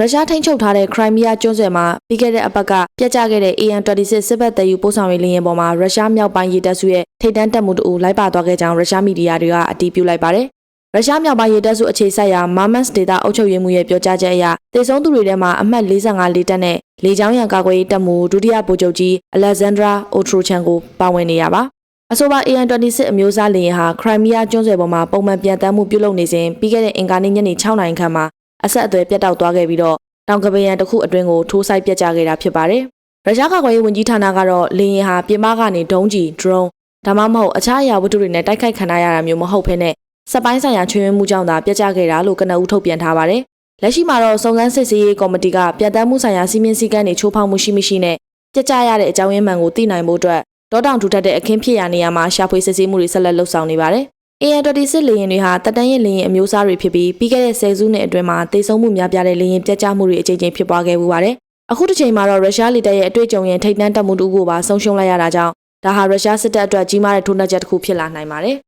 ရုရှားထိန်းချုပ်ထားတဲ့ခရိုင်းမီးယားကျွန်းဆွယ်မှာပြီးခဲ့တဲ့အပတ်ကပြတ်ကျခဲ့တဲ့ AN-26 စစ်ဘက်တပ်ယူပို့ဆောင်ရေးလေယာဉ်ပေါ်မှာရုရှားမြောက်ပိုင်းရေတပ်စုရဲ့ထိပ်တန်းတပ်မှုတို့လိုက်ပါသွားခဲ့ကြောင်းရုရှားမီဒီယာတွေကအတည်ပြုလိုက်ပါတယ်။ရုရှားမြောက်ပိုင်းရေတပ်စုအခြေစိုက်ရာမာမတ်စ်ဒေတာအုပ်ချုပ်ရေးမှူးရဲ့ပြောကြားချက်အရသေဆုံးသူတွေထဲမှာအမှတ်45လေတပ်နဲ့လေကြောင်းရန်ကာကွယ်ရေးတပ်မှူးဒုတိယဗိုလ်ချုပ်ကြီးအလက်ဇန်ဒရာအိုထရိုချန်ကိုပါဝင်နေရပါ။အဆိုပါ AN-26 အမျိုးအစားလေယာဉ်ဟာခရိုင်းမီးယားကျွန်းဆွယ်ပေါ်မှာပုံမှန်ပြန်တမ်းမှုပြုလုပ်နေစဉ်ပြီးခဲ့တဲ့အင်္ဂါနေ့ညနေ6နာရီခန့်မှာအဆက်အသွယ်ပြတ်တောက်သွားခဲ့ပြီးတော့တောင်ကပယံတစ်ခုအတွင်းကိုထိုးဆိုင်ပြတ်ကျခဲ့တာဖြစ်ပါတယ်။ရုရှားကာကွယ်ရေးဝန်ကြီးဌာနကတော့လေယာဉ်ဟာပြင်ပကနေဒုံးကျည် drone ဒါမှမဟုတ်အခြားအရာဝတ္ထုတွေနဲ့တိုက်ခိုက်ခံရတာမျိုးမဟုတ်ဘဲနဲ့စက်ပိုင်းဆိုင်ရာချွင်းမှုကြောင့်သာပြတ်ကျခဲ့တာလို့ကနဦးထုတ်ပြန်ထားပါတယ်။လက်ရှိမှာတော့စုံစမ်းစစ်ဆေးရေးကော်မတီကပြန်တမ်းမှုဆိုင်ရာစီမင်းစည်းကမ်းတွေချိုးဖောက်မှုရှိမရှိနဲ့ပြတ်ကျရတဲ့အကြောင်းရင်းမှန်ကိုသိနိုင်ဖို့အတွက်တောတောင်ထူထပ်တဲ့အခင်းဖြစ်ရာနေရာမှာရှာဖွေစစ်ဆေးမှုတွေဆက်လက်လုပ်ဆောင်နေပါတယ်။ AN-26 လေယာဉ်တွေဟာတပ်တန်းရဲ့လေယာဉ်အမျိုးအစားတွေဖြစ်ပြီးပြီးခဲ့တဲ့10စုနှစ်အတွင်းမှာတိတ်ဆုံးမှုများပြားတဲ့လေယာဉ်ပြတ်ကျမှုတွေအကြိမ်ကြိမ်ဖြစ်ပွားခဲ့မှုပါတယ်။အခုတစ်ချိန်မှာတော့ရုရှားလေတပ်ရဲ့အတွေ့အကြုံရင်ထိပ်တန်းတပ်မှုတို့ကိုပါဆုံးရှုံးလိုက်ရတာကြောင့်ဒါဟာရုရှားစစ်တပ်အတွက်ကြီးမားတဲ့ထိုးနှက်ချက်တစ်ခုဖြစ်လာနိုင်ပါတယ်။